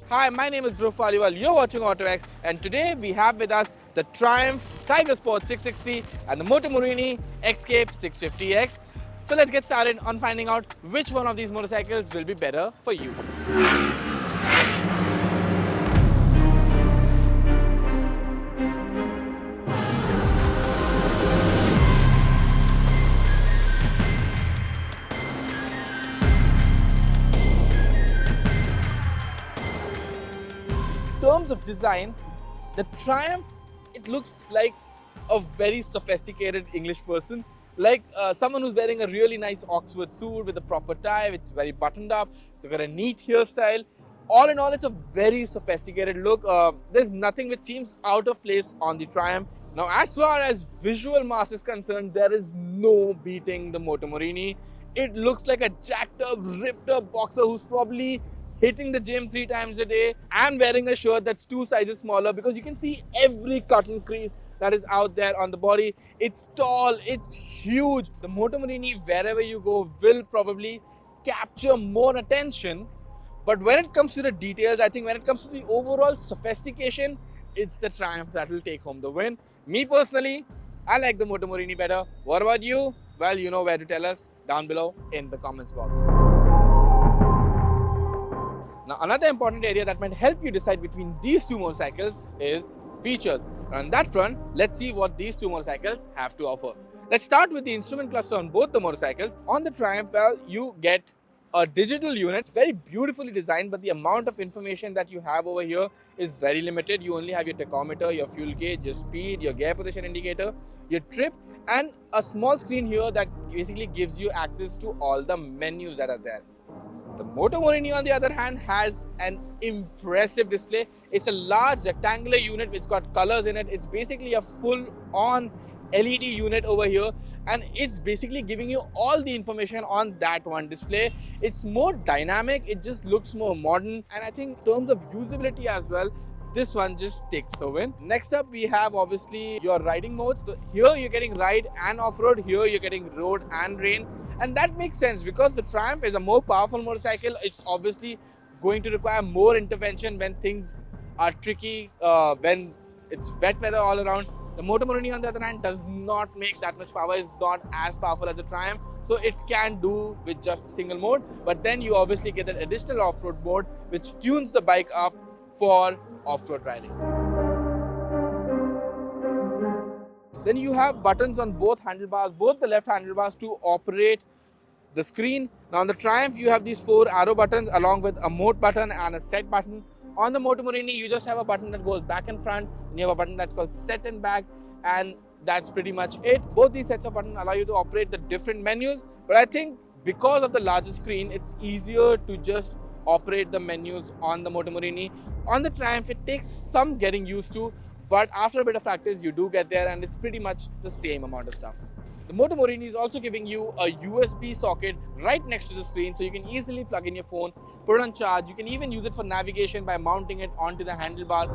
Hi, my name is Dhruv Paliwal. You're watching AutoX, and today we have with us the Triumph Tiger Sport 660 and the Moto Morini Xcape 650X. So let's get started on finding out which one of these motorcycles will be better for you. In terms of design, the Triumph, it looks like a very sophisticated English person, like someone who's wearing a really nice Oxford suit with a proper tie. It's very buttoned up. It's got a neat hairstyle. All in all, it's a very sophisticated look. There's nothing which seems out of place on the Triumph. Now, as far as visual mass is concerned, there is no beating the Moto Morini. It looks like a jacked up, ripped up boxer who's probably hitting the gym 3 times a day and wearing a shirt that's 2 sizes smaller, because you can see every cut and crease that is out there on the body. It's tall, it's huge. The Moto Morini, wherever you go, will probably capture more attention. But when it comes to the details, I think when it comes to the overall sophistication, it's the Triumph that will take home the win. Me personally, I like the Moto Morini better. What about you? Well, you know where to tell us down below in the comments box. Now, another important area that might help you decide between these two motorcycles is features. On that front, let's see what these two motorcycles have to offer. Let's start with the instrument cluster on both the motorcycles. On the Triumph, well, you get a digital unit, very beautifully designed, but the amount of information that you have over here is very limited. You only have your tachometer, your fuel gauge, your speed, your gear position indicator, your trip, and a small screen here that basically gives you access to all the menus that are there. The Moto Morini, on the other hand, has an impressive display. It's a large rectangular unit which got colors in it. It's basically a full-on LED unit over here, and it's basically giving you all the information on that one display. It's more dynamic, it just looks more modern, and I think in terms of usability as well, this one just takes the win. Next up, we have obviously your riding modes. So here you're getting ride and off-road, here you're getting road and rain. And that makes sense because the Triumph is a more powerful motorcycle. It's obviously going to require more intervention when things are tricky, when it's wet weather all around. The Moto Morini, on the other hand, does not make that much power. It's not as powerful as the Triumph. So it can do with just a single mode. But then you obviously get an additional off-road mode which tunes the bike up for off-road riding. Then you have buttons on both handlebars, both the left handlebars, to operate the screen. Now on the Triumph, you have these 4 arrow buttons along with a mode button and a set button. On the Moto Morini, you just have a button that goes back and front, and you have a button that's called set and back, and that's pretty much it. Both these sets of buttons allow you to operate the different menus, but I think because of the larger screen, it's easier to just operate the menus on the Moto Morini. On the Triumph, it takes some getting used to, but after a bit of practice, you do get there, and it's pretty much the same amount of stuff. The Moto Morini is also giving you a USB socket right next to the screen, so you can easily plug in your phone, put it on charge. You can even use it for navigation by mounting it onto the handlebar.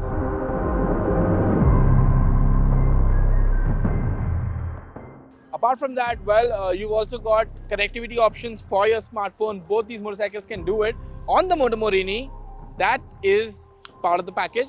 Apart from that, well, you've also got connectivity options for your smartphone. Both these motorcycles can do it. On the Moto Morini, that is part of the package.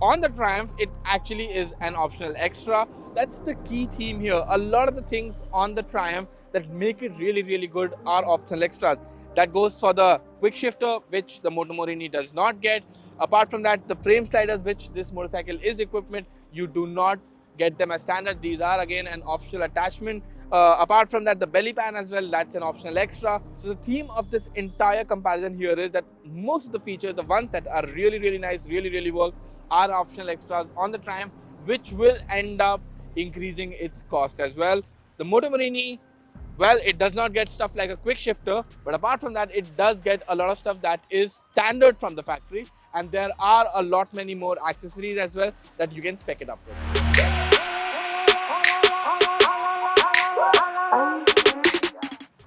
On the Triumph, it actually is an optional extra. That's the key theme here. A lot of the things on the Triumph that make it really, really good are optional extras. That goes for the quick shifter, which the Moto Morini does not get. Apart from that, the frame sliders, which this motorcycle is equipped with, you do not get them as standard. These are again an optional attachment. Apart from that, the belly pan as well, that's an optional extra. So the theme of this entire comparison here is that most of the features, the ones that are really, really nice, really, really work, are optional extras on the Triumph, which will end up increasing its cost as well. The Moto Morini, well, it does not get stuff like a quick shifter, but apart from that, it does get a lot of stuff that is standard from the factory, and there are a lot many more accessories as well that you can spec it up with.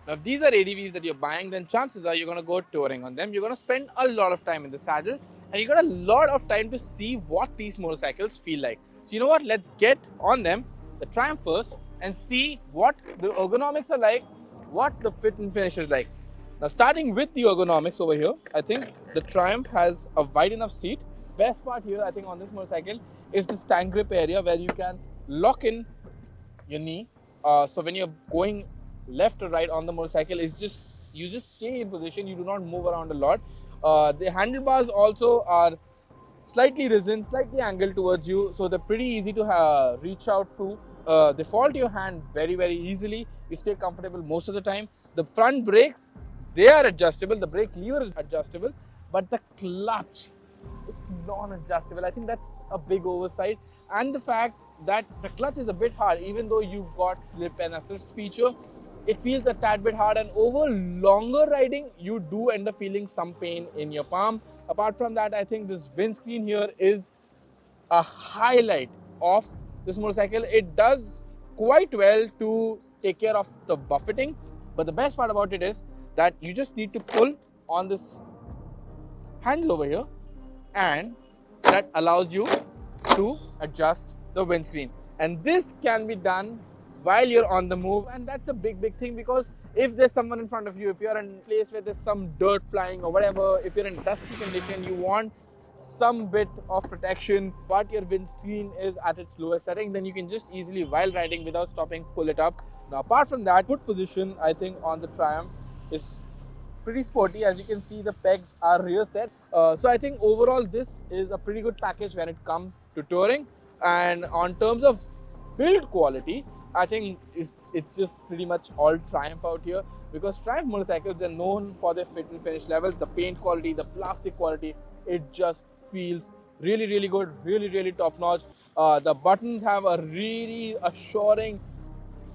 Now, if these are ADVs that you're buying, then chances are you're going to go touring on them. You're going to spend a lot of time in the saddle, and you got a lot of time to see what these motorcycles feel like. So you know what? Let's get on them, the Triumph first, and see what the ergonomics are like, what the fit and finish is like. Now starting with the ergonomics over here, I think the Triumph has a wide enough seat. Best part here, I think, on this motorcycle is this tank grip area where you can lock in your knee. So when you're going left or right on the motorcycle, you just stay in position. You do not move around a lot. The handlebars also are slightly risen, slightly angled towards you, so they're pretty easy to reach out through. They fall to your hand very easily. You stay comfortable most of the time. The front brakes, they are adjustable. The brake lever is adjustable, but the clutch, it's non-adjustable. I think that's a big oversight. And the fact that the clutch is a bit hard, even though you've got slip and assist feature, it feels a tad bit hard, and over longer riding, you do end up feeling some pain in your palm. Apart from that, I think this windscreen here is a highlight of this motorcycle. It does quite well to take care of the buffeting, but the best part about it is that you just need to pull on this handle over here, and that allows you to adjust the windscreen. And this can be done while you're on the move, and that's a big thing, because if there's someone in front of you, if you're in a place where there's some dirt flying or whatever, if you're in dusty condition, you want some bit of protection, but your windscreen is at its lowest setting, then you can just easily, while riding without stopping, pull it up. Now apart from that, foot position, I think, on the Triumph is pretty sporty. As you can see, the pegs are rear set. So I think overall this is a pretty good package when it comes to touring. And on terms of build quality, I think it's just pretty much all Triumph out here, because Triumph motorcycles are known for their fit and finish levels, the paint quality, the plastic quality. It just feels really good, really top notch. The buttons have a really assuring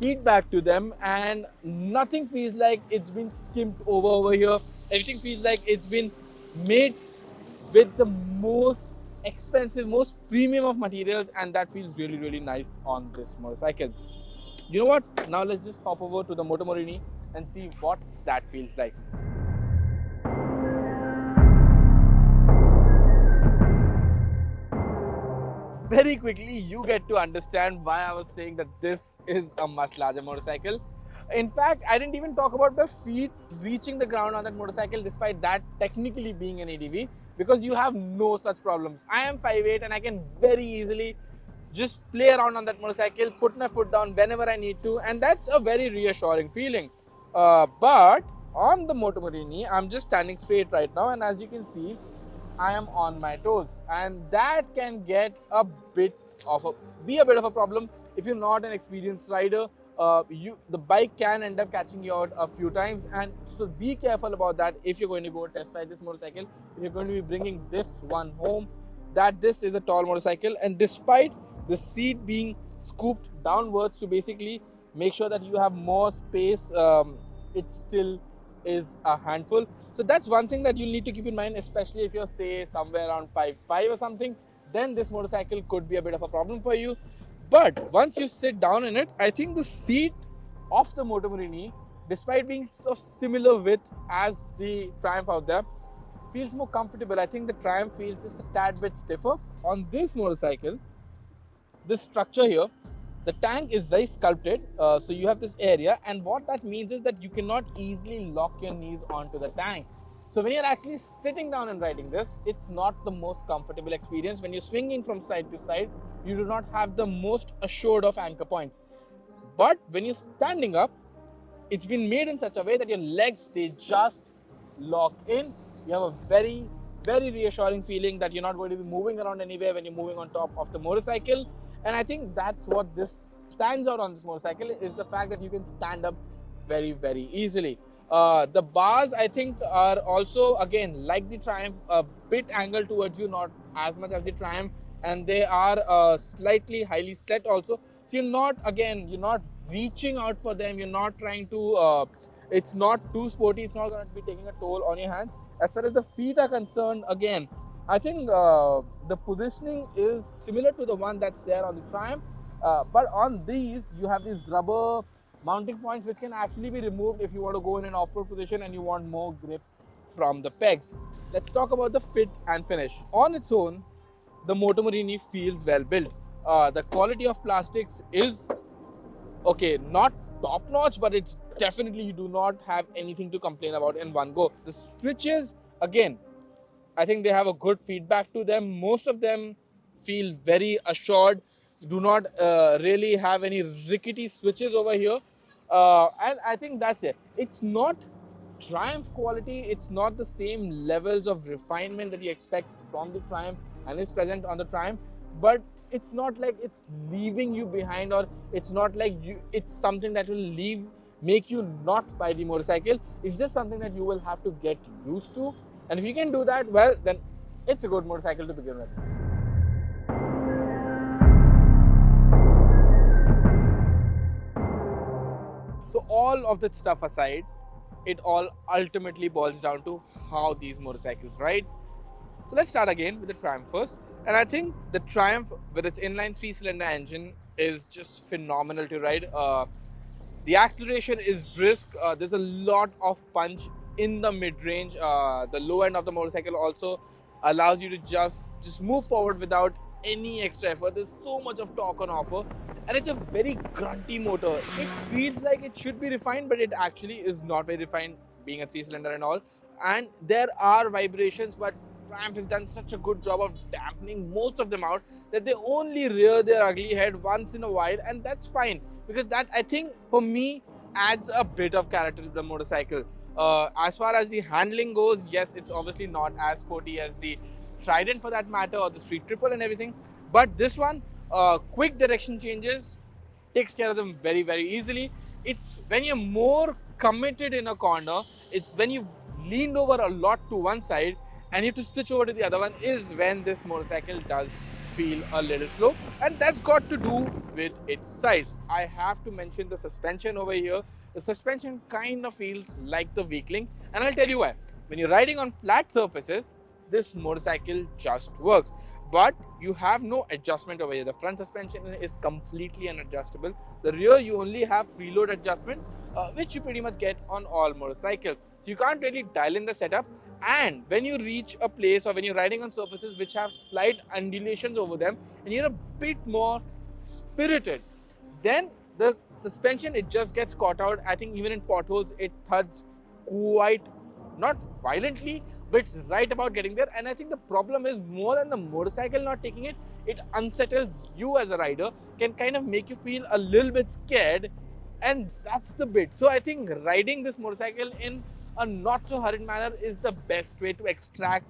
feedback to them, and nothing feels like it's been skimped over here. Everything feels like it's been made with the most expensive, most premium of materials, and that feels really nice on this motorcycle. You know what? Now let's just hop over to the Moto Morini and see what that feels like. Very quickly, you get to understand why I was saying that this is a much larger motorcycle. In fact, I didn't even talk about the feet reaching the ground on that motorcycle, despite that technically being an ADV, because you have no such problems. I am 5'8" and I can very easily just play around on that motorcycle, put my foot down whenever I need to, and that's a very reassuring feeling. But on the Moto Morini, I'm just standing straight right now, and as you can see, I am on my toes, and that can get be a bit of a problem if you're not an experienced rider. The bike can end up catching you out a few times, and so be careful about that if you're going to go test ride this motorcycle. If you're going to be bringing this one home, that this is a tall motorcycle, and despite the seat being scooped downwards to basically make sure that you have more space, it still is a handful. So that's one thing that you'll need to keep in mind, especially if you're, say, somewhere around 5'5" or something. Then this motorcycle could be a bit of a problem for you. But once you sit down in it, I think the seat of the Moto Morini, despite being of similar width as the Triumph out there, feels more comfortable. I think the Triumph feels just a tad bit stiffer. On this motorcycle, this structure here, the tank is very sculpted, so you have this area, and what that means is that you cannot easily lock your knees onto the tank. So when you're actually sitting down and riding this, it's not the most comfortable experience. When you're swinging from side to side, you do not have the most assured of anchor points. But when you're standing up, it's been made in such a way that your legs, they just lock in. You have a very reassuring feeling that you're not going to be moving around anywhere when you're moving on top of the motorcycle. And I think that's what this stands out on this motorcycle, is the fact that you can stand up very easily. The bars, I think, are also, again, like the Triumph, a bit angled towards you, not as much as the Triumph, and they are slightly highly set also. So you're not reaching out for them, you're not trying to, it's not too sporty, it's not going to be taking a toll on your hand. As far as the feet are concerned, again, I think the positioning is similar to the one that's there on the Triumph, but on these, you have these rubber mounting points which can actually be removed if you want to go in an off-road position and you want more grip from the pegs. Let's talk about the fit and finish. On its own, the Moto feels well built. The quality of plastics is okay, not top notch, but it's definitely, you do not have anything to complain about in one go. The switches, again, I think they have a good feedback to them. Most of them feel very assured, do not really have any rickety switches over here. And I think that's it. It's not Triumph quality, it's not the same levels of refinement that you expect from the Triumph and is present on the Triumph, but it's not like it's leaving you behind, or it's not like it's something that will make you not buy the motorcycle. It's just something that you will have to get used to. And if you can do that, well, then it's a good motorcycle to begin with. So all of that stuff aside, it all ultimately boils down to how these motorcycles ride. So let's start again with the Triumph first. And I think the Triumph with its inline 3-cylinder engine is just phenomenal to ride. The acceleration is brisk. There's a lot of punch in the mid-range. The low end of the motorcycle also allows you to just move forward without any extra effort. There's so much of torque on offer, and it's a very grunty motor. It feels like it should be refined, but it actually is not very refined, being a 3-cylinder and all. And there are vibrations, but Triumph has done such a good job of dampening most of them out that they only rear their ugly head once in a while, and that's fine, because that, I think, for me, adds a bit of character to the motorcycle. As far as the handling goes, yes, it's obviously not as sporty as the Trident for that matter, or the Street Triple and everything, but this one, quick direction changes, takes care of them very, very easily. It's when you're more committed in a corner, it's when you've leaned over a lot to one side and you have to switch over to the other one, is when this motorcycle does feel a little slow, and that's got to do with its size. I have to mention the suspension over here. The suspension kind of feels like the weakling, and I'll tell you why. When you're riding on flat surfaces, this motorcycle just works, but you have no adjustment over here. The front suspension is completely unadjustable. The rear, you only have preload adjustment, which you pretty much get on all motorcycles. So you can't really dial in the setup, and when you reach a place, or when you're riding on surfaces which have slight undulations over them and you're a bit more spirited, then the suspension, it just gets caught out. I think even in potholes it thuds quite, not violently, but it's right about getting there. And I think the problem is more than the motorcycle not taking it, it unsettles you as a rider, can kind of make you feel a little bit scared, and that's the bit. So I think riding this motorcycle in a not so hurried manner is the best way to extract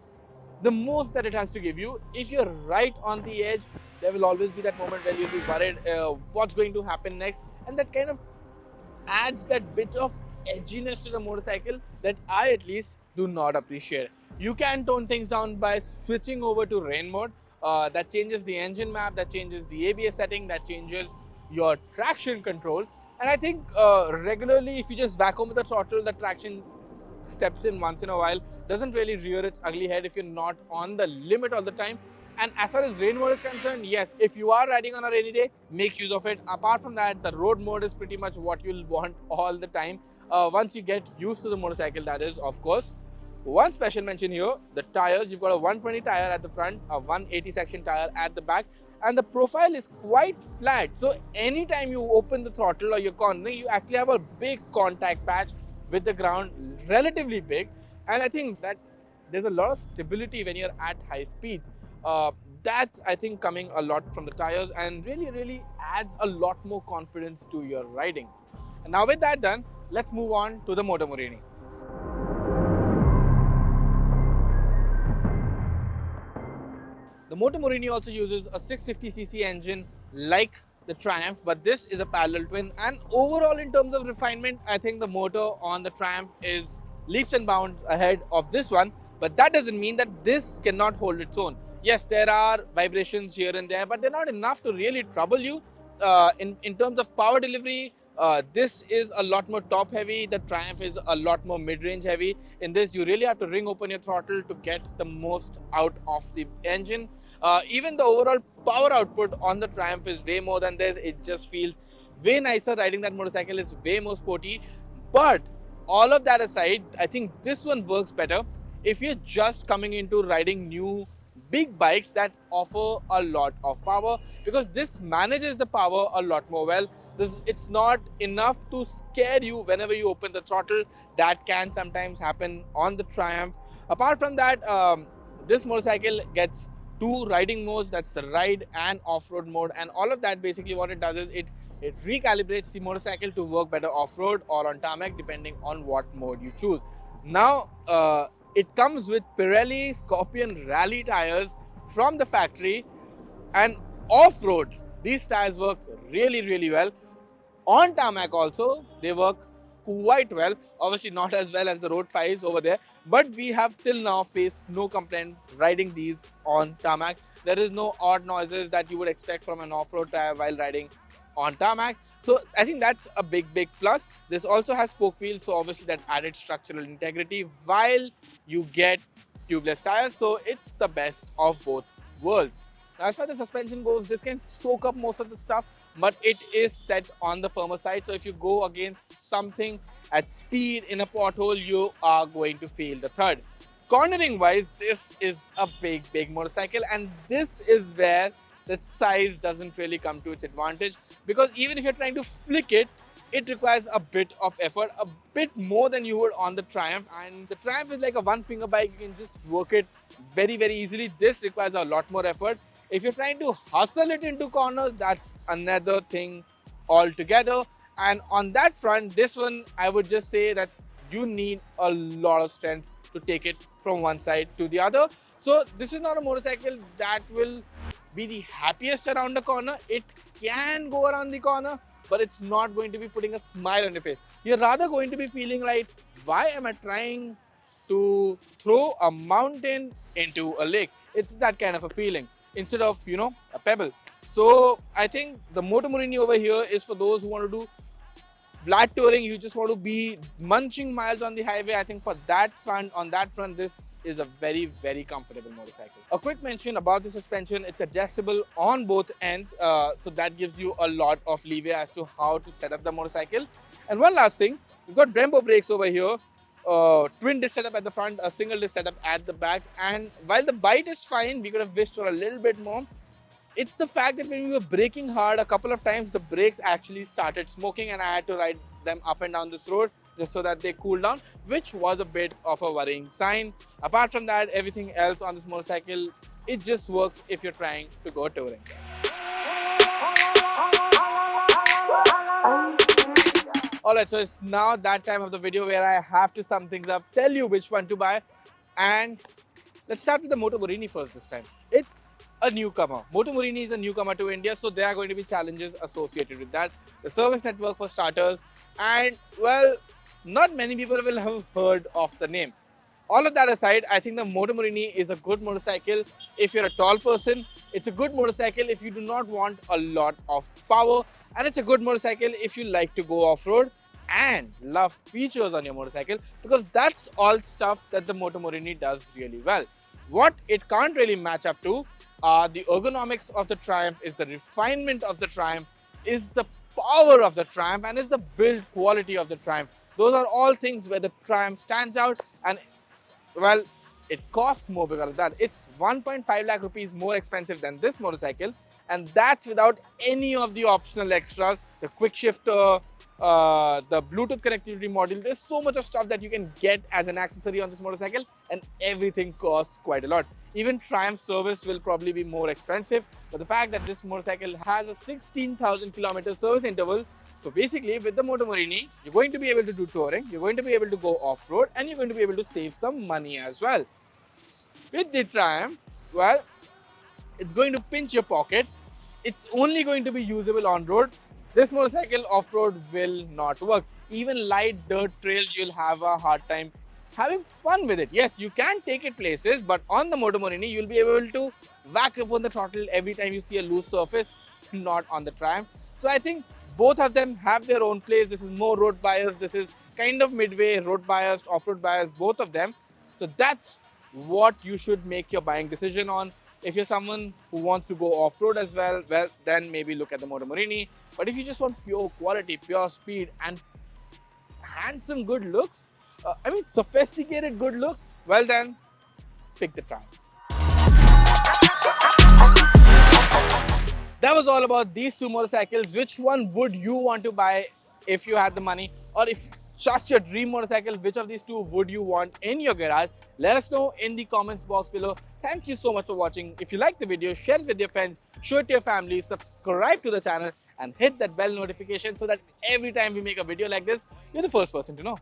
the most that it has to give you. If you're right on the edge, there will always be that moment where you'll be worried what's going to happen next, and that kind of adds that bit of edginess to the motorcycle that I at least do not appreciate. You can tone things down by switching over to rain mode. That changes the engine map, that changes the ABS setting, that changes your traction control. And I think regularly, if you just vacuum with the throttle, the traction steps in once in a while, doesn't really rear its ugly head if you're not on the limit all the time. And as far as rain mode is concerned, yes, if you are riding on a rainy day, make use of it. Apart from that, the road mode is pretty much what you'll want all the time. Once you get used to the motorcycle, that is, of course. One special mention here, the tires. You've got a 120 tire at the front, a 180 section tire at the back, and the profile is quite flat. So anytime you open the throttle or you're cornering, you actually have a big contact patch with the ground, relatively big. And I think that there's a lot of stability when you're at high speeds. That's, I think, coming a lot from the tires, and really adds a lot more confidence to your riding. And now with that done, let's move on to the Moto Morini. The Moto Morini also uses a 650cc engine like the Triumph, but this is a parallel twin. And overall, in terms of refinement, I think the motor on the Triumph is leaps and bounds ahead of this one. But that doesn't mean that this cannot hold its own. Yes, there are vibrations here and there, but they're not enough to really trouble you. In terms of power delivery, this is a lot more top heavy. The Triumph is a lot more mid-range heavy. In this, you really have to ring open your throttle to get the most out of the engine. Even the overall power output on the Triumph is way more than this. It just feels way nicer riding that motorcycle. It's way more sporty. But all of that aside, I think this one works better if you're just coming into riding new big bikes that offer a lot of power, because this manages the power a lot more well. It's not enough to scare you whenever you open the throttle. That can sometimes happen on the Triumph. Apart from that, this motorcycle gets two riding modes. That's the ride and off-road mode, and all of that basically what it does is it recalibrates the motorcycle to work better off-road or on tarmac depending on what mode you choose. Now it comes with Pirelli Scorpion Rally tires from the factory, and off-road these tires work really well. On tarmac also they work quite well, obviously not as well as the road 5s over there, but we have till now faced no complaint riding these on tarmac. There is no odd noises that you would expect from an off-road tire while riding on tarmac. So I think that's a big plus. This also has spoke wheels, so obviously that added structural integrity while you get tubeless tires, so it's the best of both worlds. Now, as far as the suspension goes, this can soak up most of the stuff, but it is set on the firmer side. So if you go against something at speed in a pothole, you are going to feel the thud. Cornering wise, this is a big motorcycle, and this is where the size doesn't really come to its advantage, because even if you're trying to flick it, it requires a bit of effort, a bit more than you would on the Triumph. And the Triumph is like a one finger bike, you can just work it very easily. This requires a lot more effort. If you're trying to hustle it into corners, that's another thing altogether. And on that front, this one, I would just say that you need a lot of strength to take it from one side to the other. So this is not a motorcycle that will be the happiest around the corner. It can go around the corner, but it's not going to be putting a smile on your face. You're rather going to be feeling like, why am I trying to throw a mountain into a lake? It's that kind of a feeling, instead of, you know, a pebble. So I think the Moto Morini over here is for those who want to do flat touring, you just want to be munching miles on the highway. I think for that front, on that front, this is a very comfortable motorcycle. A quick mention about the suspension, it's adjustable on both ends, so that gives you a lot of leeway as to how to set up the motorcycle. And one last thing, we've got Brembo brakes over here, twin disc setup at the front, a single disc setup at the back. And while the bite is fine, we could have wished for a little bit more. It's the fact that when we were braking hard, a couple of times the brakes actually started smoking, and I had to ride them up and down this road just so that they cool down, which was a bit of a worrying sign. Apart from that, everything else on this motorcycle, it just works if you're trying to go touring. Alright, so it's now that time of the video where I have to sum things up, tell you which one to buy, and let's start with the Moto Morini first this time. It's a newcomer. Moto Morini is a newcomer to India, so there are going to be challenges associated with that. The service network for starters, and well, not many people will have heard of the name. All of that aside, I think the Moto Morini is a good motorcycle if you're a tall person. It's a good motorcycle if you do not want a lot of power, and it's a good motorcycle if you like to go off-road and love features on your motorcycle, because that's all stuff that the Moto Morini does really well. What it can't really match up to are the ergonomics of the Triumph, is the refinement of the Triumph, is the power of the Triumph, and is the build quality of the Triumph. Those are all things where the Triumph stands out, and well, it costs more because of that. It's 1.5 lakh rupees more expensive than this motorcycle, and that's without any of the optional extras, the quick shifter, the Bluetooth connectivity module. There's so much of stuff that you can get as an accessory on this motorcycle, and everything costs quite a lot. Even Triumph service will probably be more expensive, but the fact that this motorcycle has a 16,000 kilometer service interval, so basically with the Moto Morini, you're going to be able to do touring, you're going to be able to go off-road, and you're going to be able to save some money as well. With the Triumph, well, it's going to pinch your pocket. It's only going to be usable on-road. This motorcycle off-road will not work. Even light dirt trails, you'll have a hard time having fun with it. Yes, you can take it places, but on the Moto Morini, you'll be able to whack up on the throttle every time you see a loose surface, not on the Triumph. So I think both of them have their own place. This is more road biased. This is kind of midway road biased, off-road biased, both of them. So that's what you should make your buying decision on. If you're someone who wants to go off-road as well, then maybe look at the Moto Morini. But if you just want pure quality, pure speed, and handsome good looks, sophisticated good looks, well then, pick the Triumph. That was all about these two motorcycles. Which one would you want to buy if you had the money? Or if just your dream motorcycle, which of these two would you want in your garage? Let us know in the comments box below. Thank you so much for watching. If you like the video, share it with your friends, show it to your family, subscribe to the channel and hit that bell notification so that every time we make a video like this, you're the first person to know.